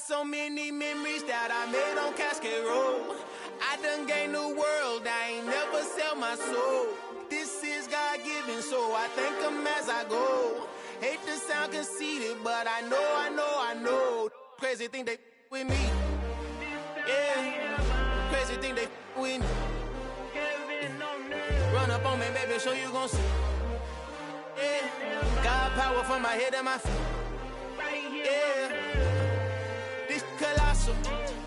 Got so many memories that I made on Cascade Road. I done gained the world, I ain't never sell my soul. This is God-given, so I thank him as I go. Hate to sound conceited, but I know. Crazy thing they with me. Yeah, crazy thing they with me. Run up on me, baby, show you gon' see. Yeah, God power from my head and my feet. Yeah, this colossal.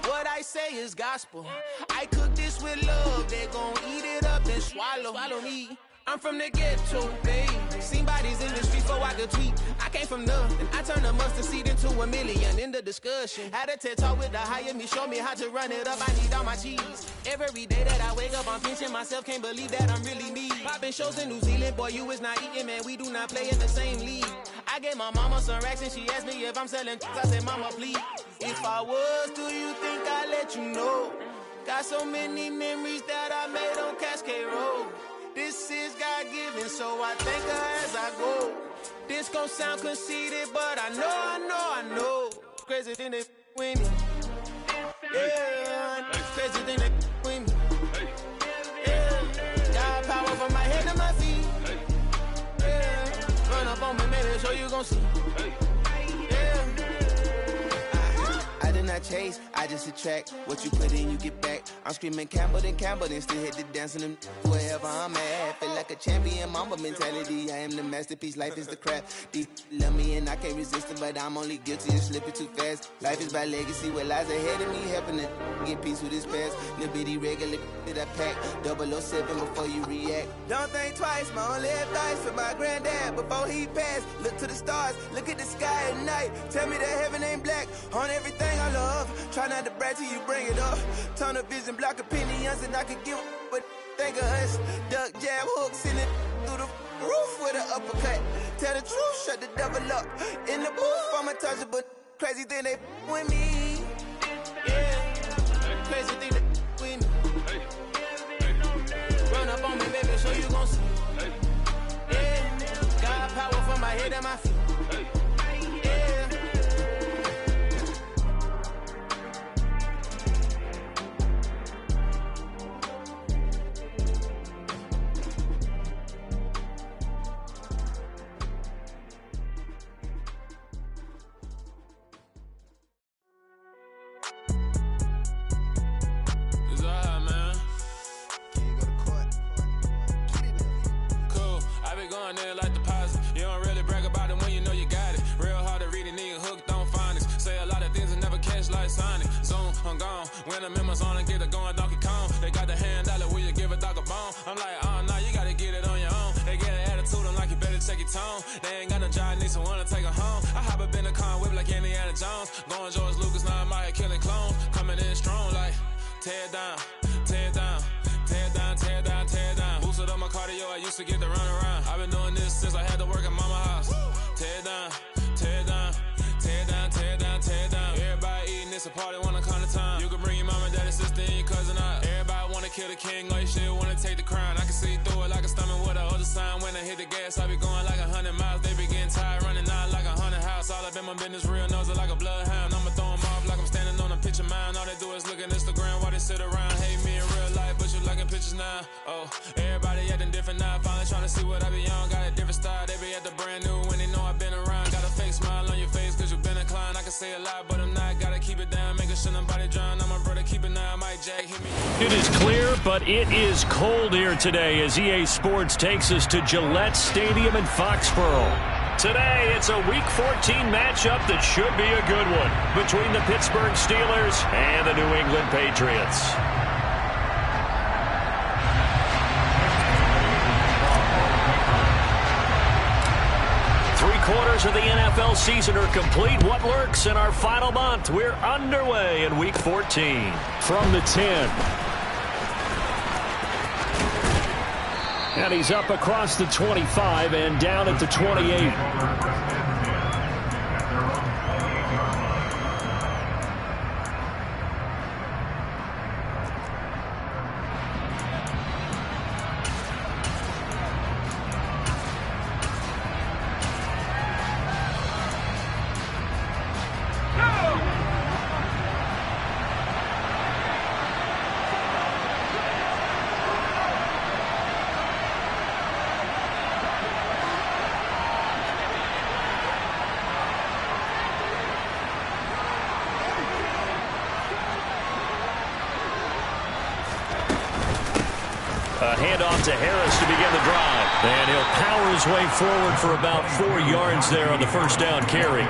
What I say is gospel. I cook this with love. They gon' eat it up and swallow me. I'm from the ghetto, babe. Seen bodies in the streets before I could tweet. I came from nothing. I turned a mustard seed into a million. In the discussion, had a TED talk with the higher me. Show me how to run it up. I need all my cheese. Every day that I wake up, I'm pinching myself. Can't believe that I'm really me. Popping shows in New Zealand, boy, you is not eating, man. We do not play in the same league. I gave my mama some racks and she asked me if I'm selling. I said, mama, please. If I was, do you think I'd let you know? Got so many memories that I made on Cascade Road. This is God-given, so I thank her as I go. This gon' sound conceited, but I know. Crazy thing they with me. Yeah, crazy thing they with me. Yeah, got power from my head to my feet. Yeah, run up on me, maybe show you gon' see. Yeah. I did not chase, I just attract. What you put in, you get back. I'm screaming Campbell, then still hit the dancing them wherever I'm at. Feel like a champion, mamba mentality. I am the masterpiece, life is the crap. Deep love me and I can't resist it, but I'm only guilty of slipping too fast. Life is by legacy, what lies ahead of me, helping to get peace with this past. Little bitty regular that I pack, 007 before you react. Don't think twice, my only advice for my granddad before he passed. Look to the stars, look at the sky at night. Tell me that heaven ain't black on everything I love. Try not to brag till you bring it up. Tunnel vision, block opinions, and I could give but think of us. Duck jab hooks in it through the roof with an uppercut. Tell the truth, shut the devil up. In the booth, I'm untouchable. Crazy thing they with me. Yeah, crazy thing they with me. Run up on me, baby, so you gon' see. Yeah, got power from my head and my feet. When the members on and get it going Donkey Kong, they got the hand dollar, will you give a dog a bone? I'm like, oh no, you gotta get it on your own. They get an attitude, I'm like, you better check your tone. They ain't got no job, need someone to take her home. I hop up in the car, whip like Indiana Jones. Going George Lucas, now I'm out here killing clones. Coming in strong like, tear down, tear down, tear down, tear down, tear down. Boosted up my cardio, I used to get to run around. I've been doing this since I had to work at mama house. Tear down, tear down, tear down, tear down, tear down. Everybody eating, it's a party, wanna come to time. You can bring your mama, daddy, sister, and your cousin out. Everybody wanna kill the king, or you shit wanna take the crown. I can see through it like a stomach with a other sign. When I hit the gas, I be going like 100 miles. They be getting tired, running out like 100 house. All up in my business, real nose it like a bloodhound. I'ma throw 'em off like I'm standing on a picture mound. All they do is look at Instagram while they sit around. Hate me in real life, but you liking pictures now. Oh, everybody acting different now. Finally trying to see what I be on. Got a different style, they be at the brand new when they know I've been around. Got a fake smile on your face, cause you been inclined. I can say a lot, but I'm not. Gotta keep it down, making sure nobody drown. I'm a brother, keep it now. Mike Jack, hit me. It is clear, but it is cold here today as EA Sports takes us to Gillette Stadium in Foxborough. Today, it's a Week 14 matchup that should be a good one between the Pittsburgh Steelers and the New England Patriots. Three-quarters of the NFL season are complete. What lurks in our final month? We're underway in Week 14. From the 10. And he's up across the 25 and down at the 28. handoff to Harris to begin the drive. And he'll power his way forward for about 4 yards there on the first down carry.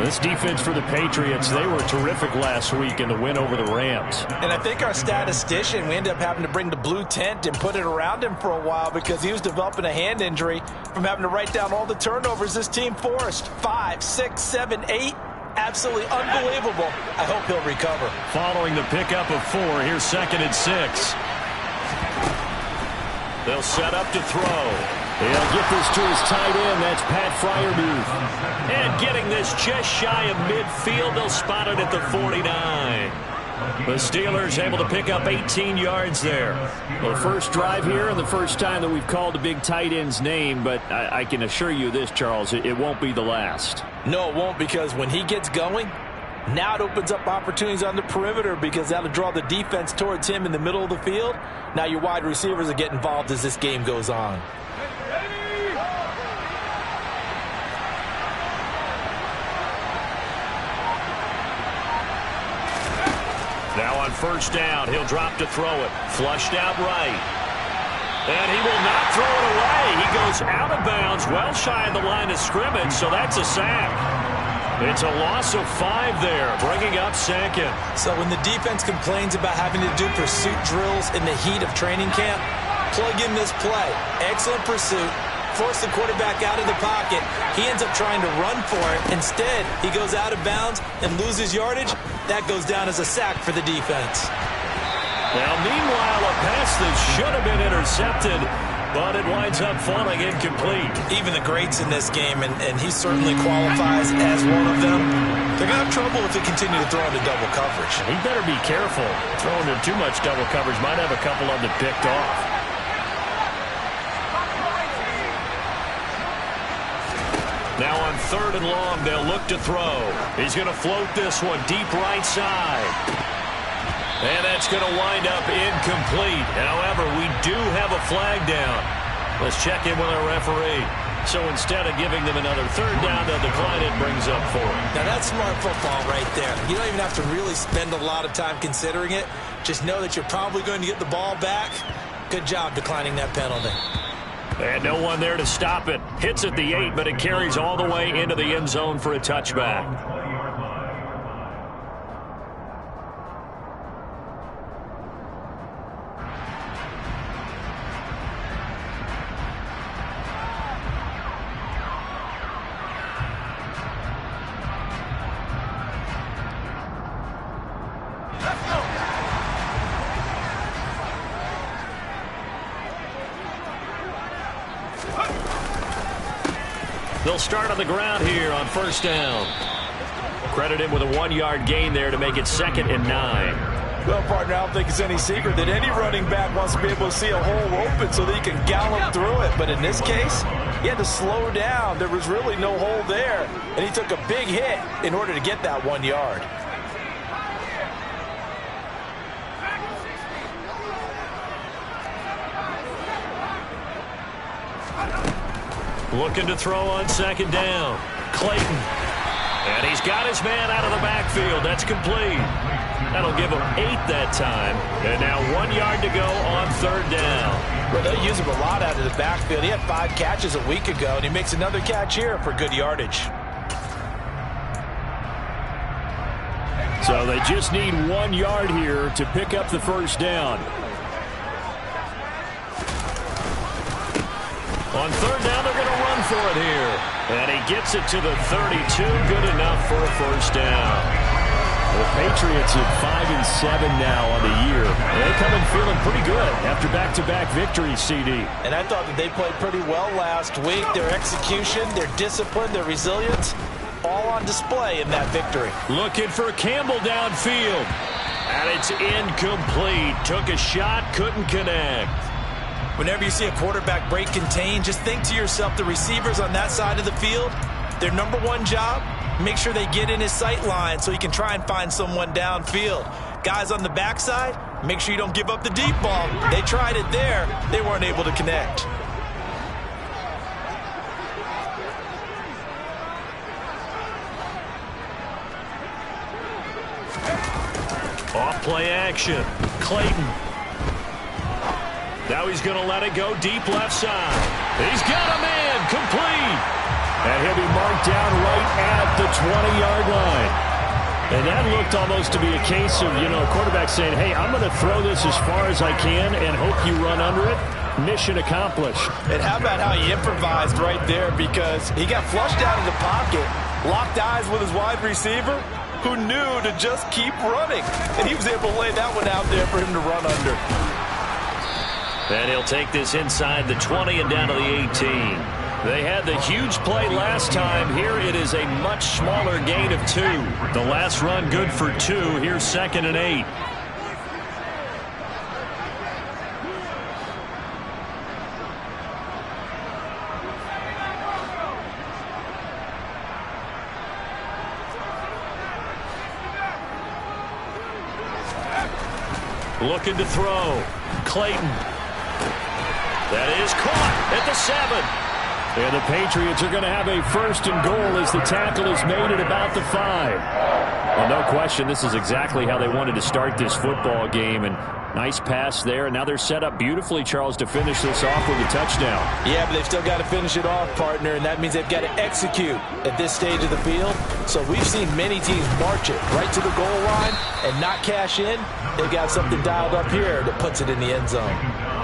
This defense for the Patriots, they were terrific last week in the win over the Rams. And I think our statistician, we ended up having to bring the blue tent and put it around him for a while because he was developing a hand injury from having to write down all the turnovers this team forced. 5, 6, 7, 8. Absolutely unbelievable. I hope he'll recover. Following the pickup of 4, here's 2nd and 6. They'll set up to throw. He'll get this to his tight end. That's Pat Freiermuth. And getting this just shy of midfield. They'll spot it at the 49. The Steelers able to pick up 18 yards there. Well, the first drive here and the first time that we've called a big tight end's name, but I can assure you this, Charles, it won't be the last. No, it won't, because when he gets going, now it opens up opportunities on the perimeter because that'll draw the defense towards him in the middle of the field. Now your wide receivers will get involved as this game goes on. Now on first down, he'll drop to throw it. Flushed out right. And he will not throw it away. He goes out of bounds, well shy of the line of scrimmage, so that's a sack. It's a loss of 5 there, bringing up 2nd. So when the defense complains about having to do pursuit drills in the heat of training camp, plug in this play. Excellent pursuit. Force the quarterback out of the pocket. He ends up trying to run for it. Instead, he goes out of bounds and loses yardage. That goes down as a sack for the defense. Now, meanwhile, a pass that should have been intercepted, but it winds up falling incomplete. Even the greats in this game, and he certainly qualifies as one of them, they're going to have trouble if they continue to throw into double coverage. He better be careful. Throwing into too much double coverage might have a couple of them picked off. Now on 3rd and long, they'll look to throw. He's going to float this one deep right side. And that's going to wind up incomplete. However, we do have a flag down. Let's check in with our referee. So instead of giving them another 3rd down, they'll decline it, brings up 4. Now that's smart football right there. You don't even have to really spend a lot of time considering it. Just know that you're probably going to get the ball back. Good job declining that penalty. And no one there to stop it. Hits at the 8, but it carries all the way into the end zone for a touchback. They'll start on the ground here on first down. Credit him with a 1-yard gain there to make it 2nd and 9. Well, partner, I don't think it's any secret that any running back wants to be able to see a hole open so that he can gallop through it. But in this case, he had to slow down. There was really no hole there. And he took a big hit in order to get that 1 yard. Looking to throw on 2nd down. Clayton. And he's got his man out of the backfield. That's complete. That'll give him 8 that time. And now 1 yard to go on 3rd down. Well, they'll use him a lot out of the backfield. He had 5 catches a week ago, and he makes another catch here for good yardage. So they just need 1 yard here to pick up the first down. On 3rd down, they're going to run for it here. And he gets it to the 32. Good enough for a first down. The Patriots at 5-7 now on the year. They come in feeling pretty good after back-to-back victories, CD. And I thought that they played pretty well last week. Their execution, their discipline, their resilience, all on display in that victory. Looking for Campbell downfield. And it's incomplete. Took a shot, couldn't connect. Whenever you see a quarterback break contain, just think to yourself, the receivers on that side of the field, their number 1 job, make sure they get in his sight line so he can try and find someone downfield. Guys on the backside, make sure you don't give up the deep ball. They tried it there. They weren't able to connect. Off play action. Clayton. Now he's going to let it go deep left side. He's got a man complete. And he'll be marked down right at the 20-yard line. And that looked almost to be a case of, quarterback saying, hey, I'm going to throw this as far as I can and hope you run under it. Mission accomplished. And how about how he improvised right there, because he got flushed out of the pocket, locked eyes with his wide receiver, who knew to just keep running. And he was able to lay that one out there for him to run under. And he'll take this inside the 20 and down to the 18. They had the huge play last time. Here it is a much smaller gain of 2. The last run good for 2. Here's 2nd and 8. Looking to throw. Clayton. That is caught at the 7. And the Patriots are going to have a 1st and goal as the tackle is made at about the 5. Well, no question, this is exactly how they wanted to start this football game. And nice pass there. And now they're set up beautifully, Charles, to finish this off with a touchdown. Yeah, but they've still got to finish it off, partner. And that means they've got to execute at this stage of the field. So we've seen many teams march it right to the goal line and not cash in. They've got something dialed up here that puts it in the end zone.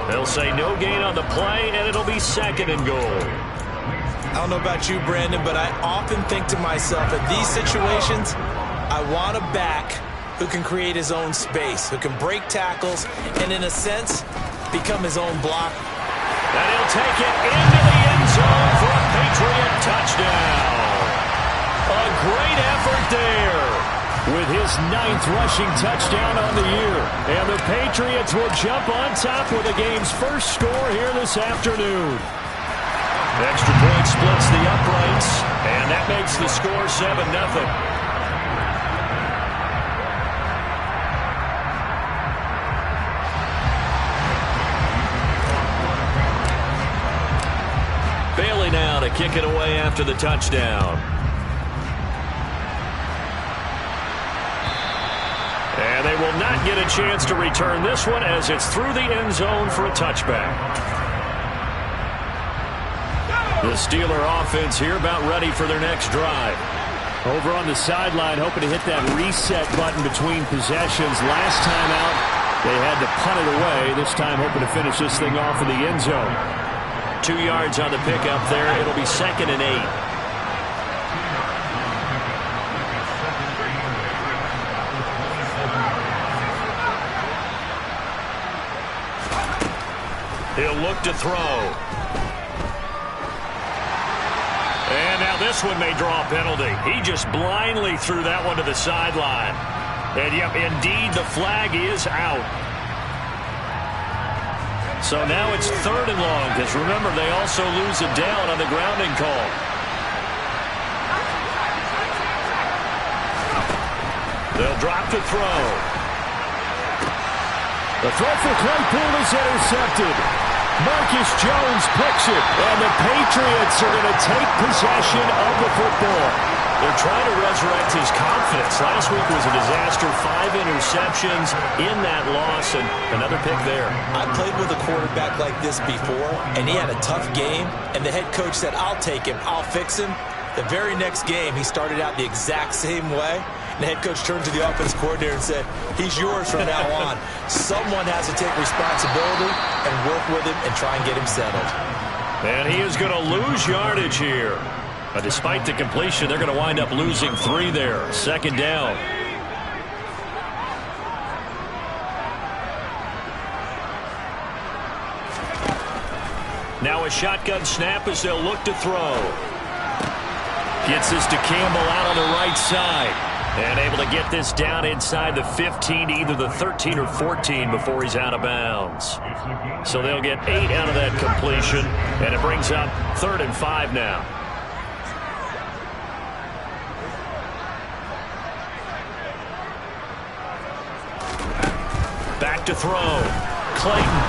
They'll say no gain on the play, and it'll be 2nd and goal. I don't know about you, Brandon, but I often think to myself, in these situations, I want a back who can create his own space, who can break tackles, and in a sense, become his own block. And he'll take it into the end zone for a Patriot touchdown. A great effort there with his 9th rushing touchdown on the year. And the Patriots will jump on top with the game's first score here this afternoon. Extra point splits the uprights, and that makes the score 7-0. Bailey now to kick it away after the touchdown. And they will not get a chance to return this one as it's through the end zone for a touchback. The Steeler offense here about ready for their next drive. Over on the sideline, hoping to hit that reset button between possessions. Last time out, they had to punt it away. This time, hoping to finish this thing off in the end zone. 2 yards on the pickup there. It'll be 2nd and 8. He'll look to throw. And now this one may draw a penalty. He just blindly threw that one to the sideline. And, yep, indeed, the flag is out. So now it's 3rd and long, because remember, they also lose a down on the grounding call. They'll drop to throw. The throw for Claypool is intercepted. Marcus Jones picks it, and the Patriots are going to take possession of the football. They're trying to resurrect his confidence. Last week was a disaster. 5 interceptions in that loss, and another pick there. I played with a quarterback like this before, and he had a tough game, and the head coach said, I'll take him, I'll fix him. The very next game, he started out the exact same way. And the head coach turned to the offense coordinator and said, he's yours from now on. Someone has to take responsibility and work with him and try and get him settled. And he is going to lose yardage here. But despite the completion, they're going to wind up losing 3 there. 2nd down. Now a shotgun snap as they'll look to throw. Gets this to Campbell out on the right side. And able to get this down inside the 15 to either the 13 or 14 before he's out of bounds. So they'll get 8 out of that completion. And it brings up 3rd and 5 now. Back to throw. Clayton.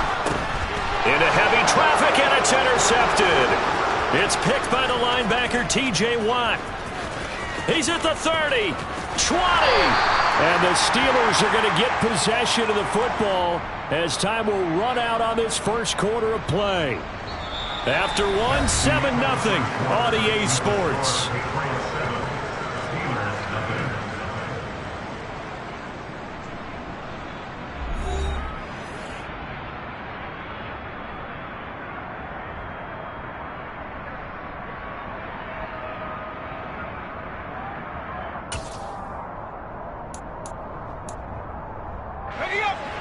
Into heavy traffic, and it's intercepted. It's picked by the linebacker, T.J. Watt. He's at the 30. 20. And the Steelers are going to get possession of the football as time will run out on this first quarter of play. After one, 7-0 on EA Sports.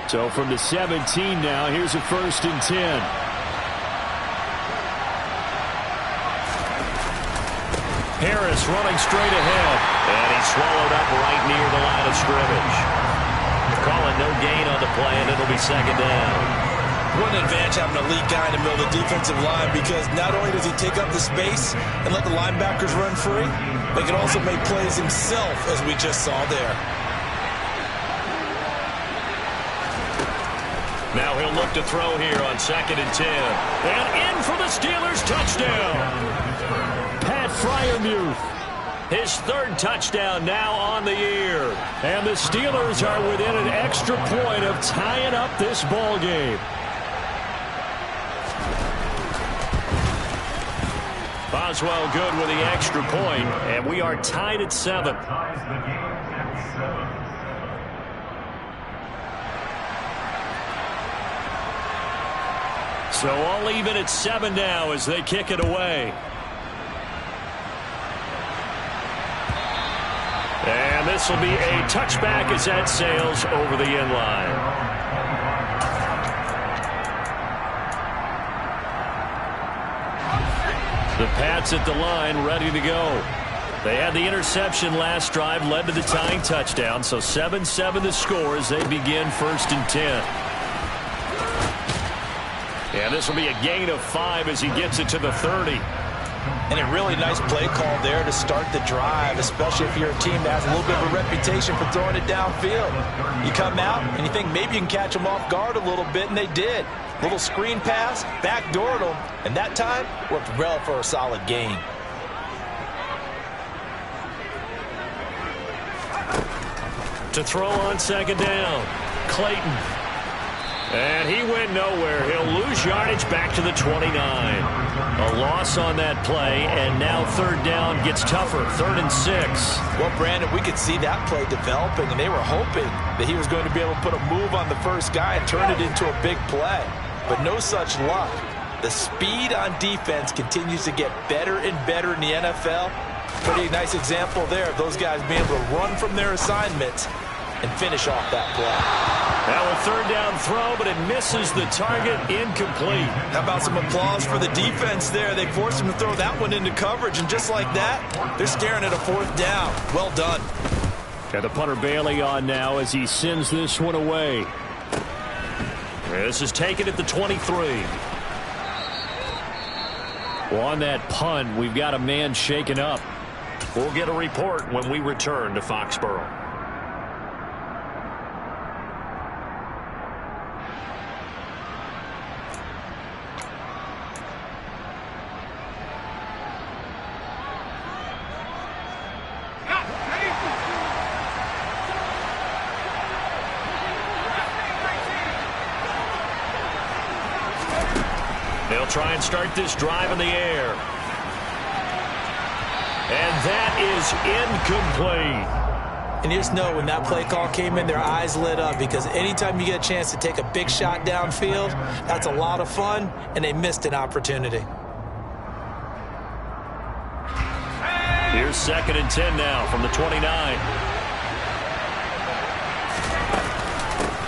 So from the 17 now, here's a 1st and 10. Harris running straight ahead. And he's swallowed up right near the line of scrimmage. Calling no gain on the play, and it'll be 2nd down. What an advantage having an elite guy in the middle of the defensive line, because not only does he take up the space and let the linebackers run free, but he can also make plays himself, as we just saw there. Now he'll look to throw here on 2nd and 10. And in for the Steelers, touchdown. Pat Freiermuth, his 3rd touchdown now on the year. And the Steelers are within an extra point of tying up this ball game. Boswell good with the extra point, and we are tied at 7. So all even at 7 now as they kick it away. And this will be a touchback as that sails over the end line. The Pats at the line ready to go. They had the interception last drive, led to the tying touchdown. So 7-7 the score as they begin 1st and 10. And this will be a gain of 5 as he gets it to the 30. And a really nice play call there to start the drive, especially if you're a team that has a little bit of a reputation for throwing it downfield. You come out and you think maybe you can catch them off guard a little bit, and they did. Little screen pass, backdoored them, and that time worked well for a solid gain. To throw on 2nd down, Clayton. And he went nowhere. He'll lose yardage back to the 29. A loss on that play, and now 3rd down gets tougher. 3rd and 6. Well, Brandon, we could see that play developing, and they were hoping that he was going to be able to put a move on the first guy and turn it into a big play. But no such luck. The speed on defense continues to get better and better in the NFL. Pretty nice example there of those guys being able to run from their assignments and finish off that play. Now a 3rd down throw, but it misses the target, incomplete. How about some applause for the defense there? They forced him to throw that one into coverage, and just like that, they're staring at a 4th down. Well done. Got the punter Bailey on now as he sends this one away. This is taken at the 23. Well, on that punt, we've got a man shaken up. We'll get a report when we return to Foxborough. They'll try and start this drive in the air. And that is incomplete. And you just know when that play call came in, their eyes lit up, because anytime you get a chance to take a big shot downfield, that's a lot of fun, and they missed an opportunity. Here's 2nd and 10 now from the 29.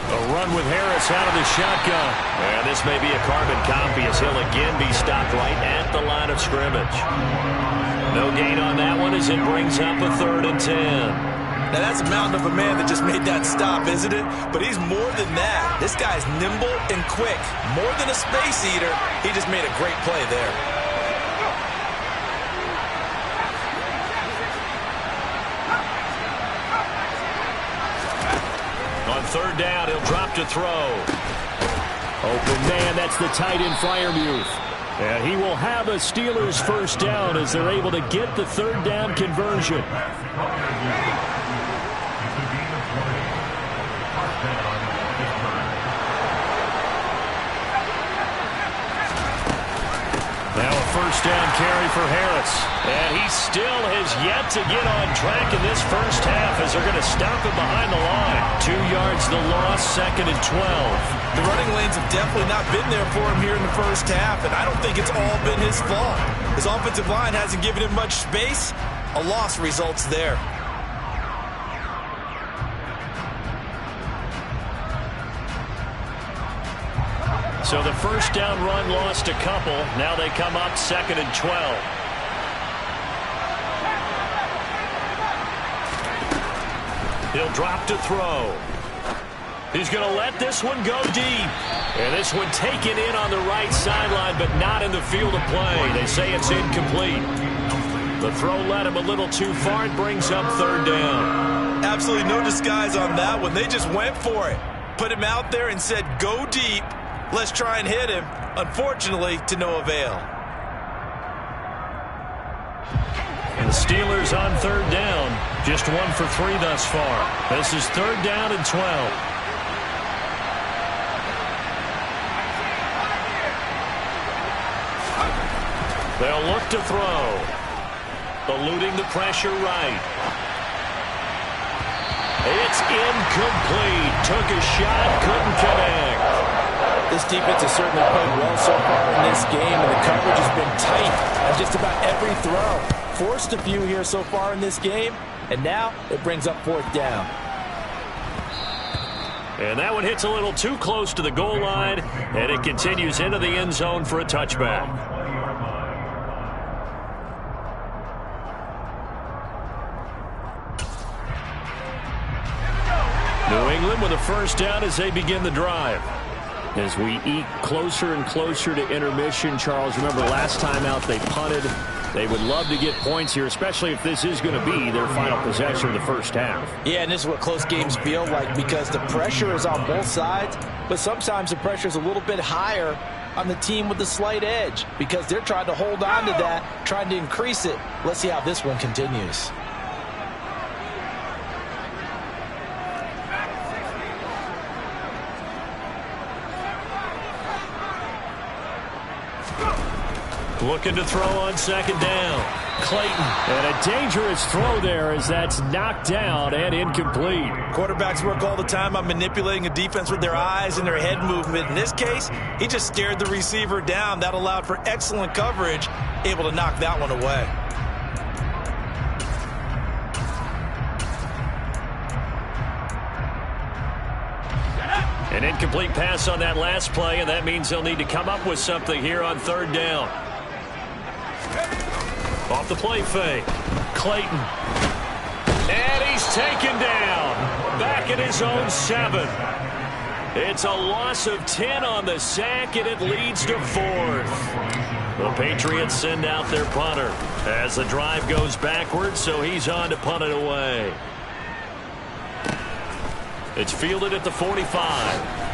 A run with Harris out of the shotgun. And this may be a carbon copy as he'll again be stopped right at the line of scrimmage. No gain on that one as it brings up a 3rd and 10. Now that's a mountain of a man that just made that stop, isn't it? But he's more than that. This guy's nimble and quick. More than a space eater, he just made a great play there. On 3rd down, he'll drop to throw. Open man, that's the tight end Freiermuth. And he will have a Steelers 1st down as they're able to get the 3rd down conversion. first down carry for Harris. And he still has yet to get on track in this first half as they're going to stop him behind the line. 2 yards the loss, 2nd and 12. The running lanes have definitely not been there for him here in the first half, and I don't think it's all been his fault. His offensive line hasn't given him much space. A loss results there. So the first down run lost a couple. Now they come up 2nd and 12. He'll drop to throw. He's going to let this one go deep. And this one taken in on the right sideline, but not in the field of play. They say it's incomplete. The throw led him a little too far. It brings up 3rd down. Absolutely no disguise on that one. They just went for it. Put him out there and said, go deep. Let's try and hit him. Unfortunately, to no avail. And the Steelers on 3rd down. Just 1 for 3 thus far. This is 3rd down and 12. They'll look to throw. Eluding the pressure right. It's incomplete. Took a shot, couldn't connect. This defense has certainly played well so far in this game, and the coverage has been tight on just about every throw. Forced a few here so far in this game, and now it brings up 4th down. And that one hits a little too close to the goal line, and it continues into the end zone for a touchback. New England with a first down as they begin the drive. As we eke closer and closer to intermission, Charles, remember last time out they punted. They would love to get points here, especially if this is going to be their final possession of the first half. Yeah, and this is what close games feel like because the pressure is on both sides, but sometimes the pressure is a little bit higher on the team with the slight edge because they're trying to hold on to that, trying to increase it. Let's see how this one continues. Looking to throw on 2nd down. Clayton. And a dangerous throw there as that's knocked down and incomplete. Quarterbacks work all the time on manipulating a defense with their eyes and their head movement. In this case, he just stared the receiver down. That allowed for excellent coverage, able to knock that one away. An incomplete pass on that last play, and that means they'll need to come up with something here on 3rd down. Off the play fake. Clayton. And he's taken down. Back at his own 7. It's a loss of 10 on the sack, and it leads to 4th. The Patriots send out their punter as the drive goes backwards, so he's on to punt it away. It's fielded at the 45.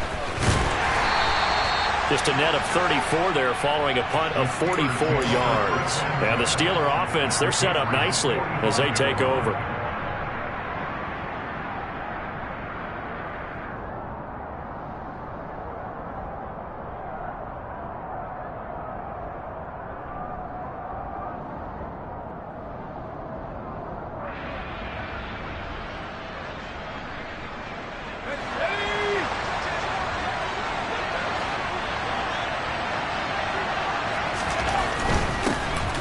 Just a net of 34 there following a punt of 44 yards. And the Steeler offense, they're set up nicely as they take over.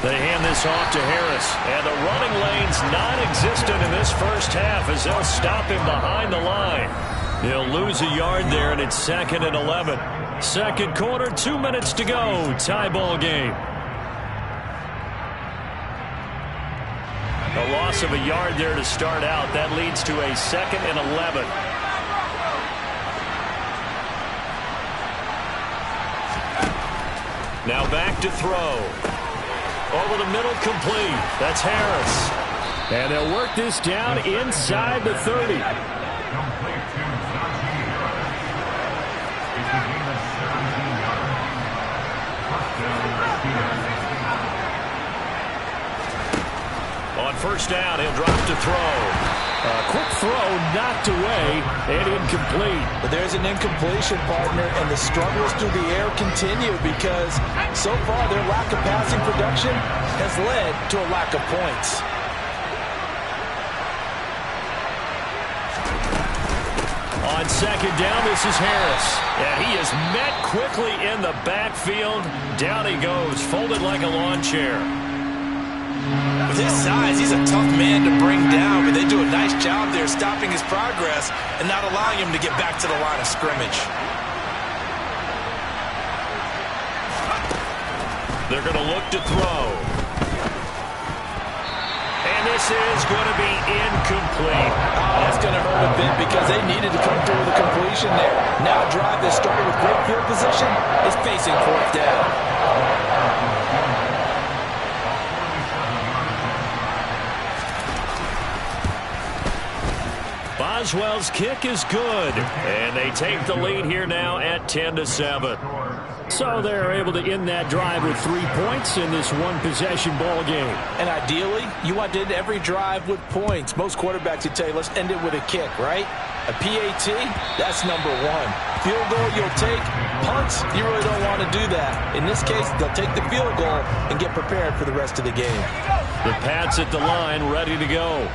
They hand this off to Harris, and the running lane's non-existent in this first half as they'll stop him behind the line. He'll lose a yard there, and it's 2nd and 11. Second quarter, 2 minutes to go. Tie ball game. A loss of a yard there to start out. That leads to a 2nd and 11. Now back to throw. Over the middle, complete. That's Harris. And they'll work this down inside the 30. On first down, he'll drop to throw. Quick throw knocked away and incomplete. But there's an incompletion, partner, and the struggles through the air continue because so far their lack of passing production has led to a lack of points. On second down, this is Harris. And he is met quickly in the backfield. Down he goes, folded like a lawn chair. With his size, he's a tough man to bring down, but they do a nice job there stopping his progress and not allowing him to get back to the line of scrimmage. They're going to look to throw. And this is going to be incomplete. Oh, that's going to hurt a bit because they needed to come through with a completion there. Now a drive that started with great field position is facing fourth down. Boswell's kick is good, and they take the lead here now at 10-7. So they're able to end that drive with 3 points in this one-possession ball game. And ideally, you want to end every drive with points. Most quarterbacks would tell you, let's end it with a kick, right? A PAT, that's number one. Field goal you'll take. Punts, you really don't want to do that. In this case, they'll take the field goal and get prepared for the rest of the game. The Pats at the line, ready to go.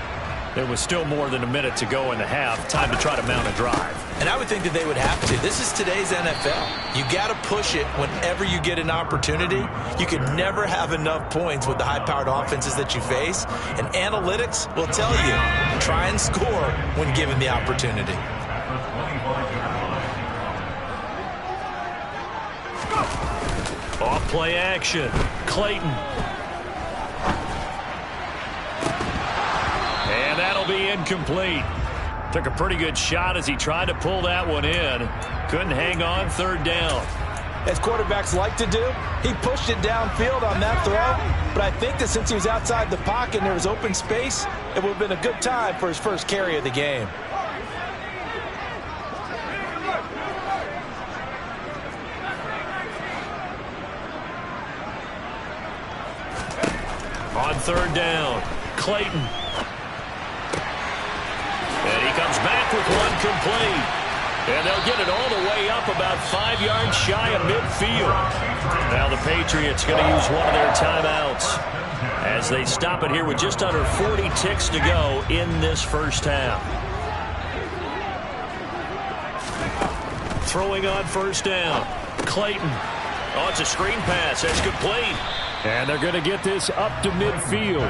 There was still more than a minute to go in the half. Time to try to mount a drive. And I would think that they would have to. This is today's NFL. You got to push it whenever you get an opportunity. You can never have enough points with the high-powered offenses that you face. And analytics will tell you, try and score when given the opportunity. Off play action. Clayton. And that'll be incomplete. Took a pretty good shot as he tried to pull that one in. Couldn't hang on, third down. As quarterbacks like to do, he pushed it downfield on that throw. But I think that since he was outside the pocket and there was open space, it would have been a good time for his first carry of the game. On third down, Clayton. And he comes back with one complete. And they'll get it all the way up about 5 yards shy of midfield. Now the Patriots going to use one of their timeouts as they stop it here with just under 40 ticks to go in this first half. Throwing on first down, Clayton. Oh, it's a screen pass. That's complete. And they're going to get this up to midfield.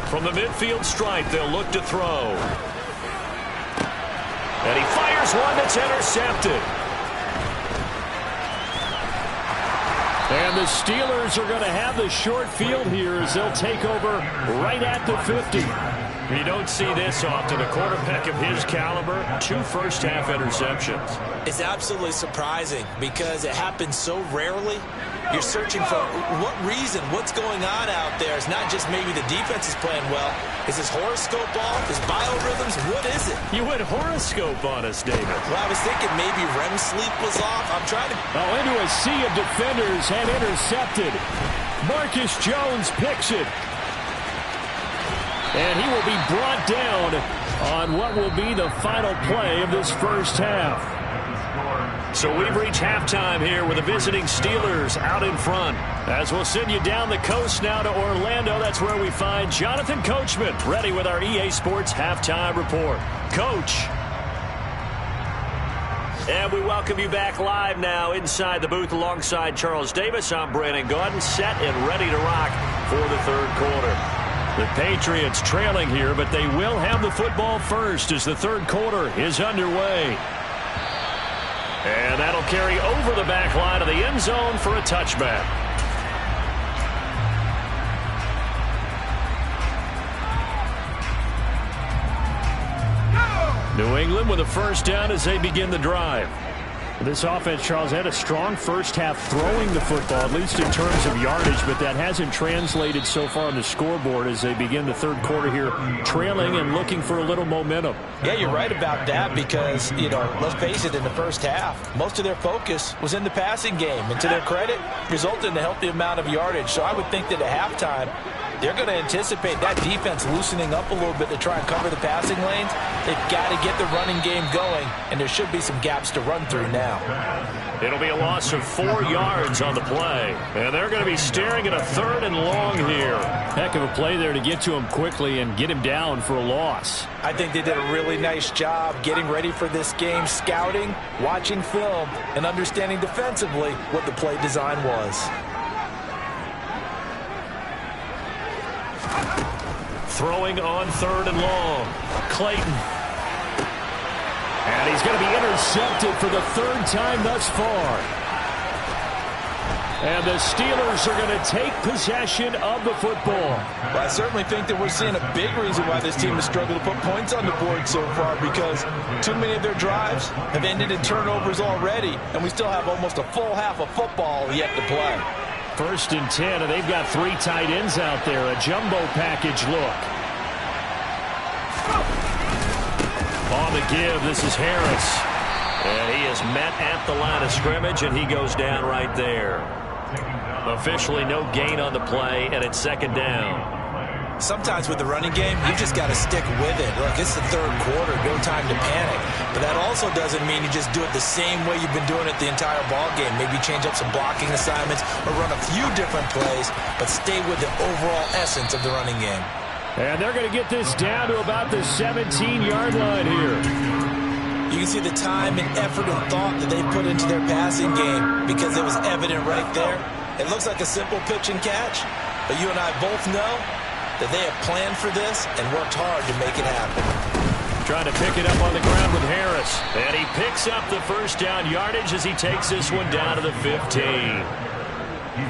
From the midfield stripe, they'll look to throw. And he fires one that's intercepted. And the Steelers are going to have the short field here as they'll take over right at the 50. You don't see this often. A quarterback of his caliber, 2 first-half interceptions. It's absolutely surprising because it happens so rarely. You're searching for what reason, what's going on out there. It's not just maybe the defense is playing well. Is his horoscope off? His biorhythms? What is it? You went horoscope on us, David. Well, I was thinking maybe REM sleep was off. I'm trying to... Oh, into a sea of defenders and intercepted. Marcus Jones picks it. And he will be brought down on what will be the final play of this first half. So we've reached halftime here with the visiting Steelers out in front. As we'll send you down the coast now to Orlando, that's where we find Jonathan Coachman ready with our EA Sports halftime report. Coach. And we welcome you back live now inside the booth alongside Charles Davis. I'm Brandon Gaudin, set and ready to rock for the third quarter. The Patriots trailing here, but they will have the football first as the third quarter is underway. And that'll carry over the back line of the end zone for a touchback. New England with a first down as they begin the drive. This offense, Charles, had a strong first half throwing the football, at least in terms of yardage, but that hasn't translated so far on the scoreboard as they begin the third quarter here, trailing and looking for a little momentum. Yeah, you're right about that because, let's face it, in the first half, most of their focus was in the passing game. And to their credit, resulted in a healthy amount of yardage. So I would think that at halftime, they're going to anticipate that defense loosening up a little bit to try and cover the passing lanes. They've got to get the running game going, and there should be some gaps to run through now. It'll be a loss of 4 yards on the play. And they're going to be staring at a 3rd and long here. Heck of a play there to get to him quickly and get him down for a loss. I think they did a really nice job getting ready for this game, scouting, watching film, and understanding defensively what the play design was. Throwing on 3rd and long. Clayton. And he's going to be intercepted for the 3rd time thus far. And the Steelers are going to take possession of the football. Well, I certainly think that we're seeing a big reason why this team has struggled to put points on the board so far, because too many of their drives have ended in turnovers already, and we still have almost a full half of football yet to play. 1st and 10, and they've got 3 tight ends out there. A jumbo package look. On the give, this is Harris. And he is met at the line of scrimmage, and he goes down right there. Officially no gain on the play, and it's 2nd down. Sometimes with the running game, you just got to stick with it. Look, it's the 3rd quarter, no time to panic. But that also doesn't mean you just do it the same way you've been doing it the entire ball game. Maybe change up some blocking assignments or run a few different plays, but stay with the overall essence of the running game. And they're going to get this down to about the 17-yard line here. You can see the time and effort and thought that they put into their passing game because it was evident right there. It looks like a simple pitch and catch, but you and I both know that they have planned for this and worked hard to make it happen. Trying to pick it up on the ground with Harris. And he picks up the 1st down yardage as he takes this one down to the 15.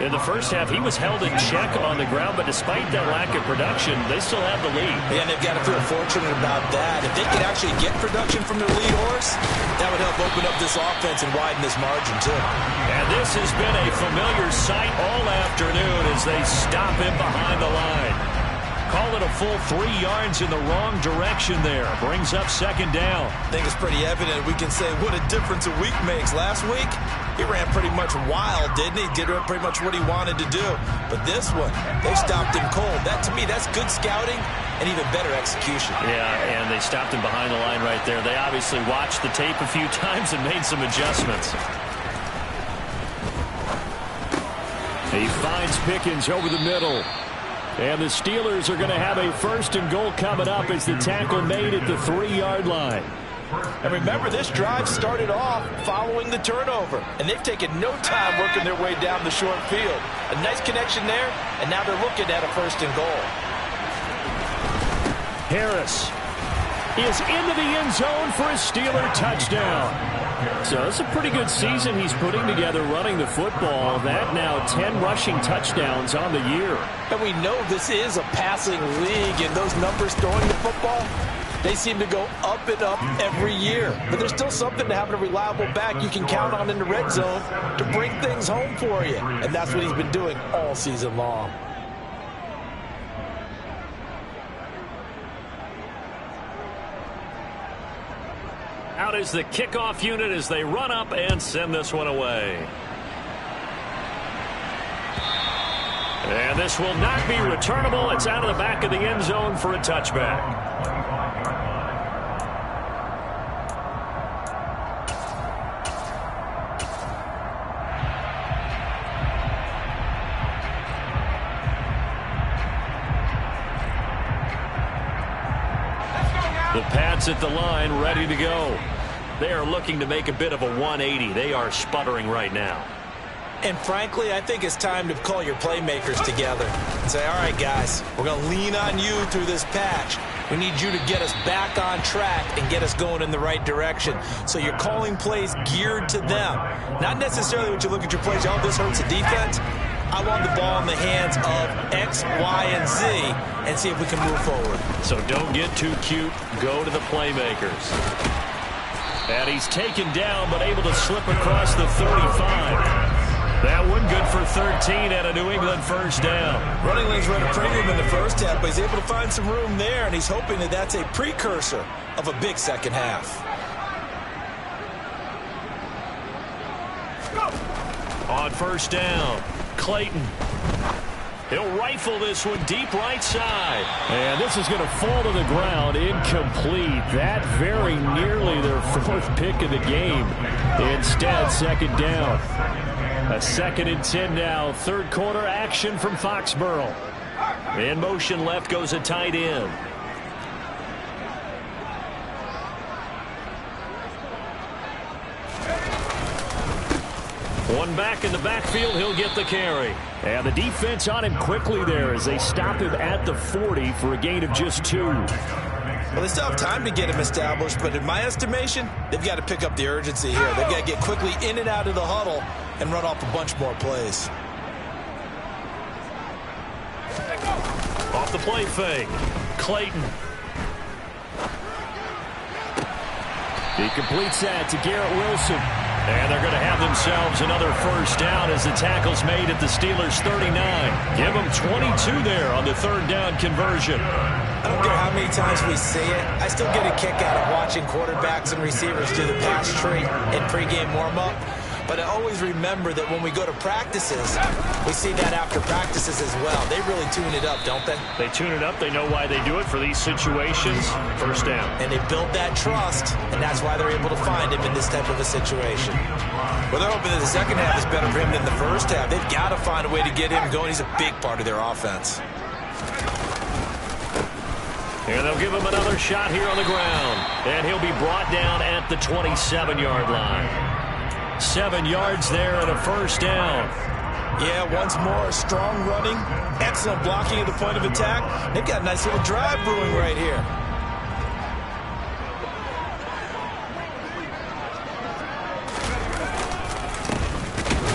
In the first half, he was held in check on the ground, but despite that lack of production, they still have the lead. Yeah, and they've got to feel fortunate about that. If they could actually get production from their lead horse, that would help open up this offense and widen this margin, too. And this has been a familiar sight all afternoon as they stop him behind the line. Call it a full 3 yards in the wrong direction there. Brings up 2nd down. I think it's pretty evident. We can say what a difference a week makes. Last week, he ran pretty much wild, didn't he? Did pretty much what he wanted to do. But this one, they stopped him cold. That, to me, that's good scouting and even better execution. Yeah, and they stopped him behind the line right there. They obviously watched the tape a few times and made some adjustments. He finds Pickens over the middle. And the Steelers are going to have a 1st and goal coming up as the tackle made at the 3-yard line. And remember, this drive started off following the turnover. And they've taken no time working their way down the short field. A nice connection there, and now they're looking at a 1st and goal. Harris is into the end zone for a Steeler touchdown. So it's a pretty good season he's putting together running the football. That now 10 rushing touchdowns on the year. And we know this is a passing league, and those numbers throwing the football, they seem to go up and up every year. But there's still something to having a reliable back you can count on in the red zone to bring things home for you. And that's what he's been doing all season long. Out is the kickoff unit as they run up and send this one away. And this will not be returnable. It's out of the back of the end zone for a touchback. The Pats at the line, ready to go. They are looking to make a bit of a 180. They are sputtering right now. And frankly, I think it's time to call your playmakers together and say, all right, guys, we're going to lean on you through this patch. We need you to get us back on track and get us going in the right direction. So you're calling plays geared to them. Not necessarily when you look at your plays, oh, this hurts the defense. I want the ball in the hands of X, Y, and Z and see if we can move forward. So don't get too cute. Go to the playmakers. And he's taken down, but able to slip across the 35. That one good for 13 and a New England first down. Running lanes were at a premium in the first half, but he's able to find some room there, and he's hoping that that's a precursor of a big second half. On first down, Clayton. He'll rifle this one deep right side. And this is going to fall to the ground incomplete. That very nearly their fourth pick of the game. Instead, second down. A 2nd and 10 now. Third quarter action from Foxborough. In motion left goes a tight end. One back in the backfield, he'll get the carry. And the defense on him quickly there as they stop him at the 40 for a gain of just 2. Well, they still have time to get him established, but in my estimation, they've got to pick up the urgency here. They've got to get quickly in and out of the huddle and run off a bunch more plays. Off the play fake, Clayton. He completes that to Garrett Wilson. And they're going to have themselves another first down as the tackle's made at the Steelers' 39. Give them 22 there on the third down conversion. I don't care how many times we see it. I still get a kick out of watching quarterbacks and receivers do the pass tree in pregame warm-up. But I always remember that when we go to practices, we see that after practices as well. They really tune it up, don't they? They tune it up. They know why they do it for these situations. First down. And they build that trust, and that's why they're able to find him in this type of a situation. Well, they're hoping that the second half is better for him than the first half. They've got to find a way to get him going. He's a big part of their offense. And they'll give him another shot here on the ground. And he'll be brought down at the 27-yard line. 7 yards there and a first down. Yeah, once more, strong running, excellent blocking at the point of attack. They've got a nice little drive brewing right here.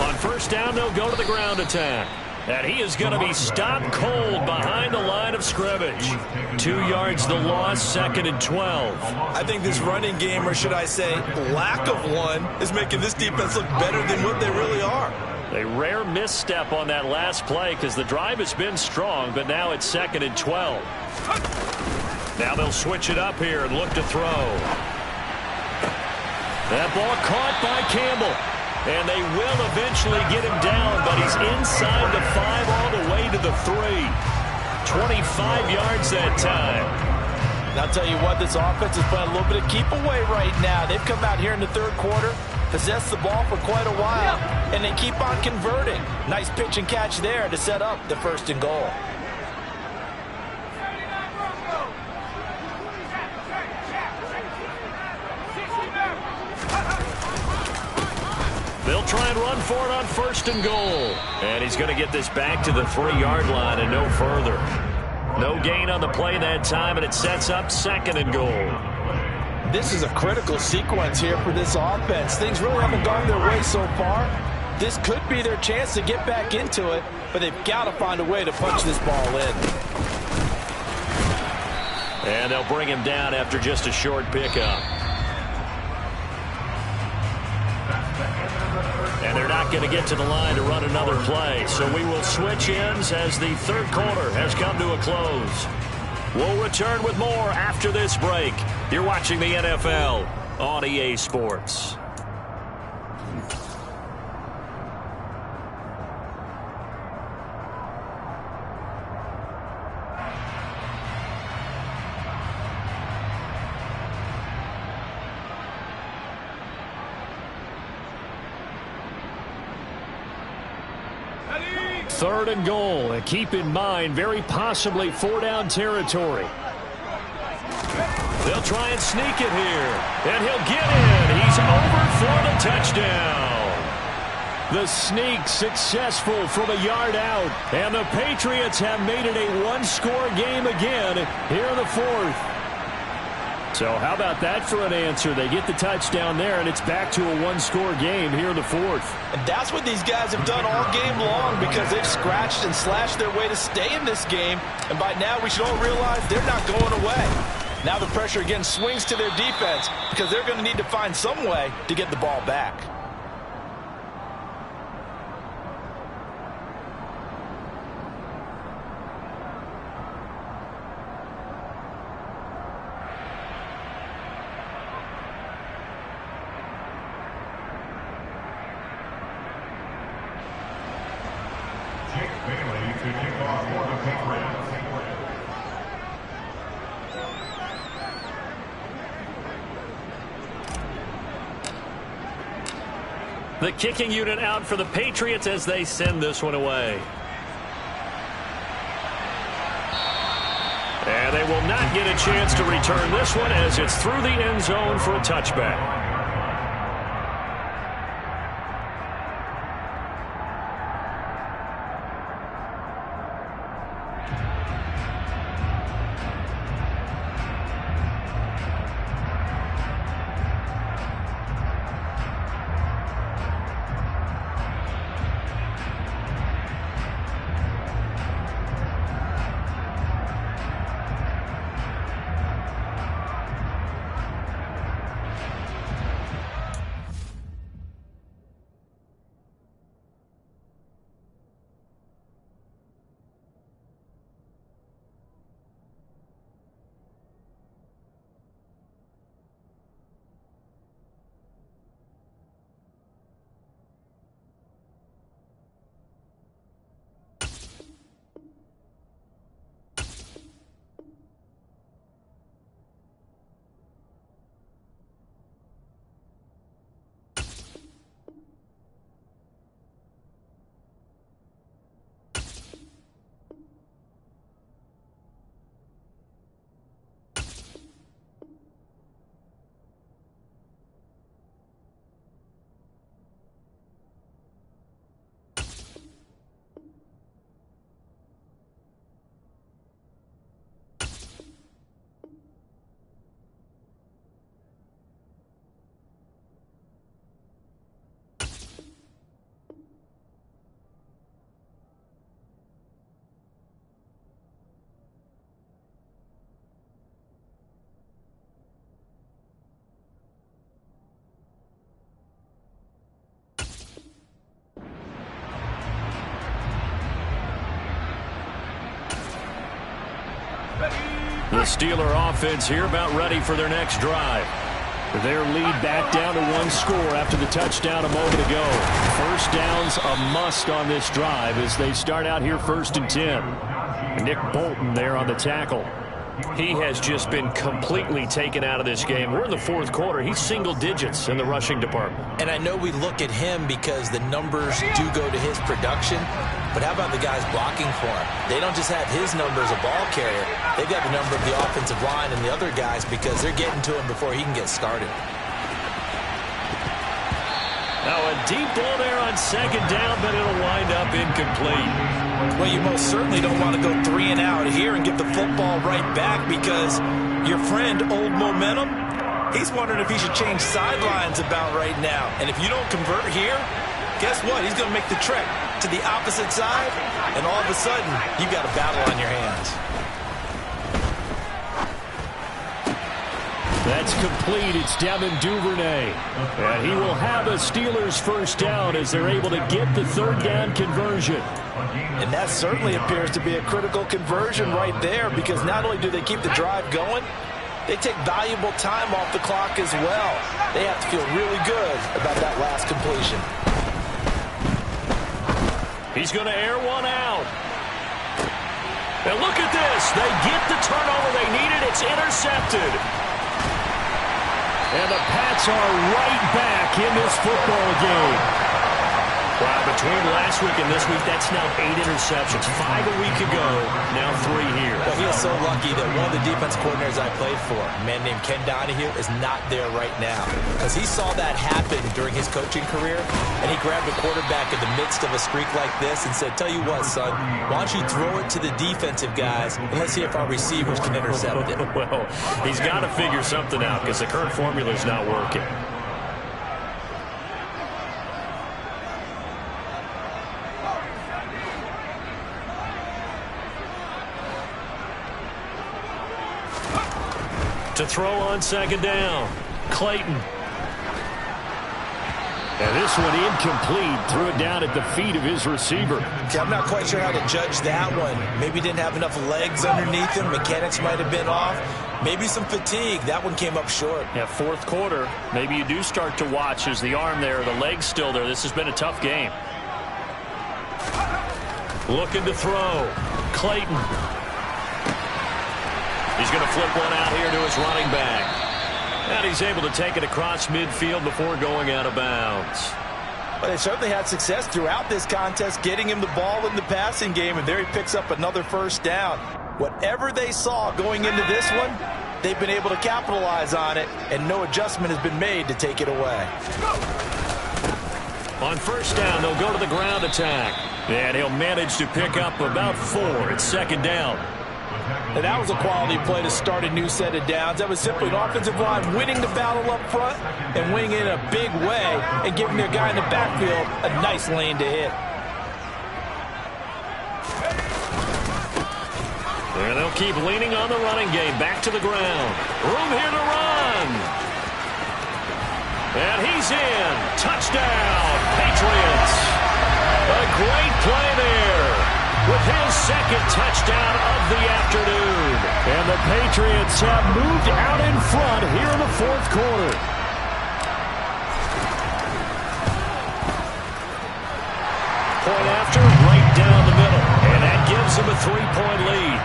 On first down, they'll go to the ground attack. And he is going to be stopped cold behind the line of scrimmage. 2 yards the loss, 2nd and 12. I think this running game, or should I say lack of one, is making this defense look better than what they really are. A rare misstep on that last play because the drive has been strong, but now it's 2nd and 12. Now they'll switch it up here and look to throw. That ball caught by Campbell. And they will eventually get him down, but he's inside the 5 all the way to the 3. 25 yards that time. And I'll tell you what, this offense is playing a little bit of keep away right now. They've come out here in the third quarter, possessed the ball for quite a while, and they keep on converting. Nice pitch and catch there to set up the 1st and goal. They'll try and run for it on 1st and goal. And he's going to get this back to the 3-yard line and no further. No gain on the play that time, and it sets up 2nd and goal. This is a critical sequence here for this offense. Things really haven't gone their way so far. This could be their chance to get back into it, but they've got to find a way to punch this ball in. And they'll bring him down after just a short pickup. And they're not going to get to the line to run another play. So we will switch ends as the third quarter has come to a close. We'll return with more after this break. You're watching the NFL on EA Sports. Third and goal, and keep in mind, very possibly 4-down territory. They'll try and sneak it here, and he'll get in. He's over for the touchdown. The sneak successful from a yard out, and the Patriots have made it a one-score game again here in the 4th. So how about that for an answer? They get the touchdown there, and it's back to a one-score game here in the 4th. And that's what these guys have done all game long because they've scratched and slashed their way to stay in this game. And by now we should all realize they're not going away. Now the pressure again swings to their defense because they're going to need to find some way to get the ball back. The kicking unit out for the Patriots as they send this one away. And they will not get a chance to return this one as it's through the end zone for a touchback. The Steeler offense here about ready for their next drive. Their lead back down to one score after the touchdown a moment ago. First down's a must on this drive as they start out here 1st and 10. Nick Bolton there on the tackle. He has just been completely taken out of this game. We're in the 4th quarter. He's single digits in the rushing department. And I know we look at him because the numbers do go to his production. But how about the guys blocking for him? They don't just have his number as a ball carrier. They've got the number of the offensive line and the other guys because they're getting to him before he can get started. Now a deep ball there on 2nd down, but it'll wind up incomplete. Well, you most certainly don't want to go 3 and out here and give the football right back because your friend, Old Momentum, he's wondering if he should change sidelines about right now. And if you don't convert here, guess what? He's going to make the trek to the opposite side, and all of a sudden, you've got a battle on your hands. That's complete. It's Devin Duvernay. And he will have a Steelers first down as they're able to get the 3rd down conversion. And that certainly appears to be a critical conversion right there because not only do they keep the drive going, they take valuable time off the clock as well. They have to feel really good about that last completion. He's going to air one out. And look at this. They get the turnover they needed. It's intercepted. And the Pats are right back in this football game. Wow, between last week and this week, that's now 8 interceptions. 5 a week ago, now 3 here. Well, he is so lucky that one of the defense coordinators I played for, a man named Ken Donahue, is not there right now. Because he saw that happen during his coaching career, and he grabbed the quarterback in the midst of a streak like this and said, tell you what, son, why don't you throw it to the defensive guys, and let's see if our receivers can intercept it. Well, he's got to figure something out because the current formula is not working. To throw on second down. Clayton. And this one incomplete. Threw it down at the feet of his receiver. Okay, I'm not quite sure how to judge that one. Maybe didn't have enough legs underneath him. Mechanics might have been off. Maybe some fatigue. That one came up short. Yeah, fourth quarter. Maybe you do start to watch as the arm there, the leg's still there. This has been a tough game. Looking to throw. Clayton. He's going to flip one out here to his running back. And he's able to take it across midfield before going out of bounds. Well, they certainly had success throughout this contest getting him the ball in the passing game, and there he picks up another first down. Whatever they saw going into this one, they've been able to capitalize on it, and no adjustment has been made to take it away. On first down, they'll go to the ground attack. And he'll manage to pick up about 4. It's second down. And that was a quality play to start a new set of downs. That was simply an offensive line winning the battle up front and winning it in a big way and giving their guy in the backfield a nice lane to hit. And they'll keep leaning on the running game. Back to the ground. Room here to run. And he's in. Touchdown, Patriots. A great play there with his second touchdown of the afternoon. And the Patriots have moved out in front here in the fourth quarter. Point after, right down the middle. And that gives them a 3-point lead.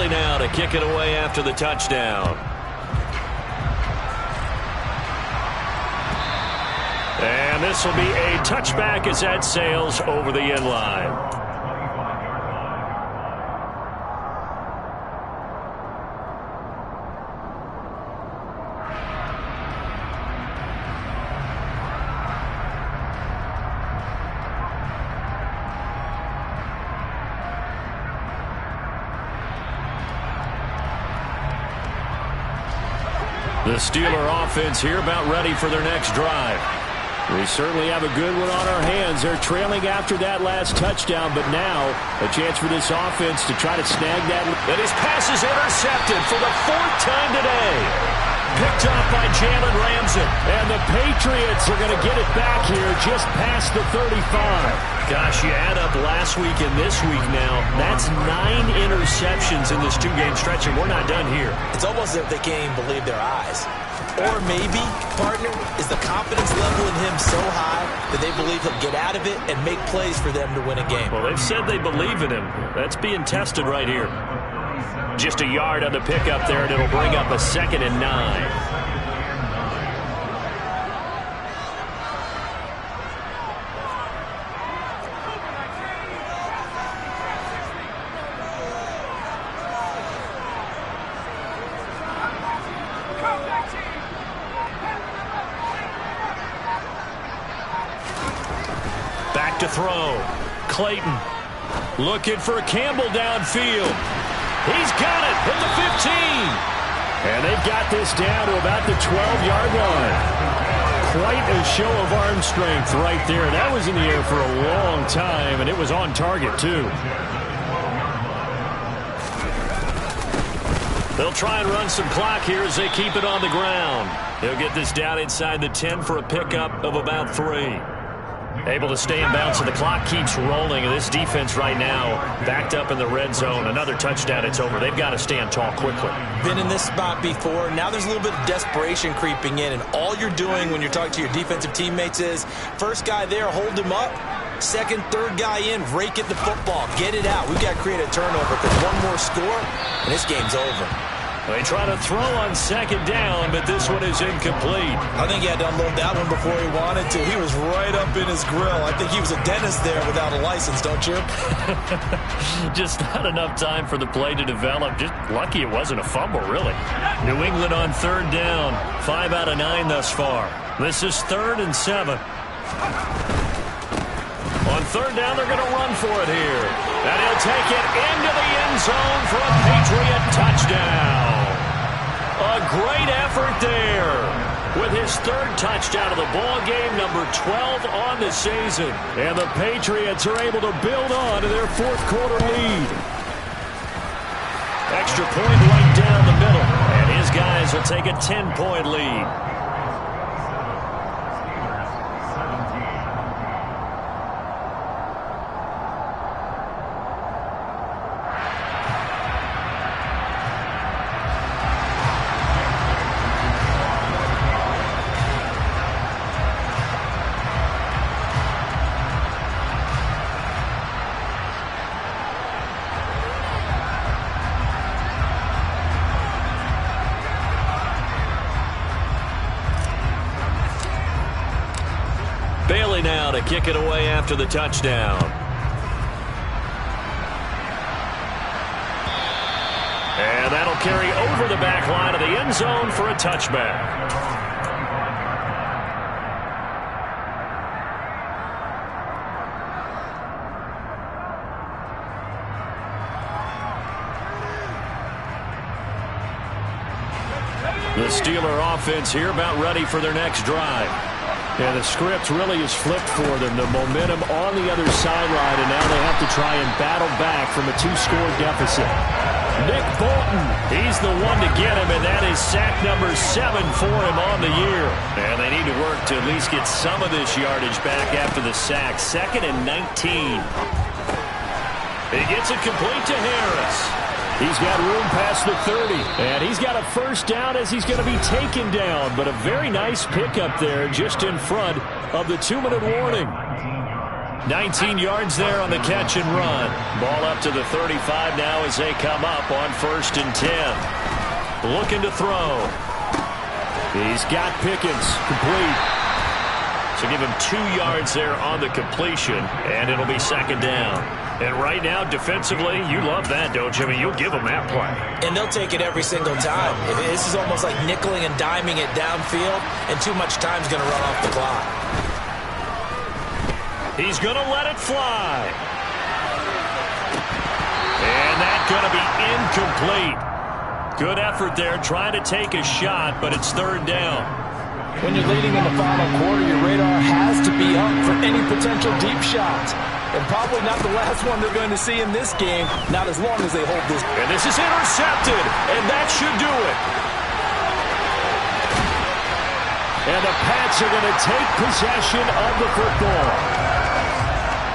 Now to kick it away after the touchdown. And this will be a touchback as that sails over the end line. The Steeler offense here about ready for their next drive. We certainly have a good one on our hands. They're trailing after that last touchdown, but now a chance for this offense to try to snag that. And his pass is intercepted for the 4th time today. Picked up by Jalen Ramsey. And the Patriots are going to get it back here just past the 35. Gosh, you add up last week and this week now. That's 9 interceptions in this 2-game stretch, and we're not done here. It's almost as if they can't even believe their eyes. Or maybe, partner, is the confidence level in him so high that they believe he'll get out of it and make plays for them to win a game. Well, they've said they believe in him. That's being tested right here. Just a yard on the pickup there, and it'll bring up a 2nd and 9. Back to throw. Clayton looking for Campbell downfield. He's got it at the 15. And they've got this down to about the 12-yard line. Quite a show of arm strength right there. That was in the air for a long time, and it was on target, too. They'll try and run some clock here as they keep it on the ground. They'll get this down inside the 10 for a pickup of about 3. Able to stay in bounds, so the clock keeps rolling. And this defense right now backed up in the red zone. Another touchdown, it's over. They've got to stand tall quickly. Been in this spot before. Now there's a little bit of desperation creeping in. And all you're doing when you're talking to your defensive teammates is, first guy there, hold him up. Second, third guy in, rake at the football. Get it out. We've got to create a turnover because one more score, and this game's over. They try to throw on second down, but this one is incomplete. I think he had to unload that one before he wanted to. He was right up in his grill. I think he was a dentist there without a license, don't you? Just not enough time for the play to develop. Just lucky it wasn't a fumble, really. New England on third down. 5 out of 9 thus far. This is 3rd and 7. On third down, they're going to run for it here. And he'll take it into the end zone for a Patriot touchdown. A great effort there with his 3rd touchdown of the ball game, number 12 on the season. And the Patriots are able to build on to their 4th quarter lead. Extra point right down the middle. And his guys will take a 10-point lead. Bailey now to kick it away after the touchdown. And that'll carry over the back line of the end zone for a touchback. The Steeler offense here about ready for their next drive. And the script really is flipped for them. The momentum on the other sideline, and now they have to try and battle back from a 2-score deficit. Nick Bolton, he's the one to get him, and that is sack number 7 for him on the year. And they need to work to at least get some of this yardage back after the sack. 2nd and 19. He gets it complete to Harris. He's got room past the 30, and he's got a first down as he's going to be taken down. But a very nice pickup there just in front of the 2-minute warning. 19 yards there on the catch and run. Ball up to the 35 now as they come up on 1st and 10. Looking to throw. He's got Pickens complete. So give him 2 yards there on the completion, and it'll be 2nd down. And right now, defensively, you love that, don't you? I mean, you'll give them that play. And they'll take it every single time. This is almost like nickeling and diming it downfield, and too much time's going to run off the clock. He's going to let it fly. And that's going to be incomplete. Good effort there, trying to take a shot, but it's 3rd down. When you're leading in the final quarter, your radar has to be up for any potential deep shots. And probably not the last one they're going to see in this game, not as long as they hold this. And this is intercepted, and that should do it. And the Pats are going to take possession of the football.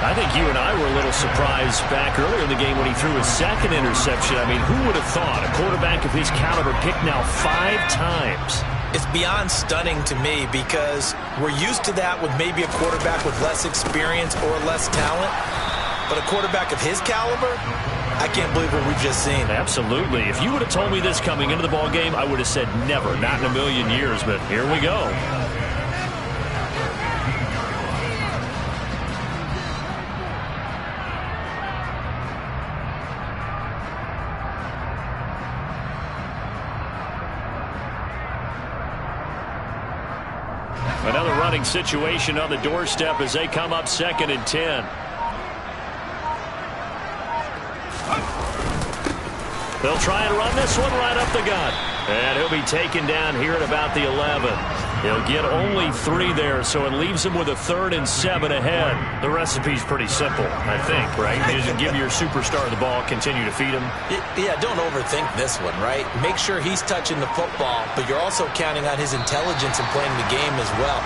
I think you and I were a little surprised back earlier in the game when he threw his 2nd interception. I mean, who would have thought a quarterback of his caliber picked now 5 times? It's beyond stunning to me because we're used to that with maybe a quarterback with less experience or less talent. But a quarterback of his caliber, I can't believe what we've just seen. Absolutely. If you would have told me this coming into the ball game, I would have said never, not in a million years. But here we go. Another running situation on the doorstep as they come up 2nd and 10. They'll try and run this one right up the gut. And he'll be taken down here at about the 11. He'll get only 3 there, so it leaves him with a 3rd and 7 ahead. The recipe's pretty simple, I think, right? You just give your superstar the ball, continue to feed him. Yeah, don't overthink this one, right? Make sure he's touching the football, but you're also counting on his intelligence in playing the game as well.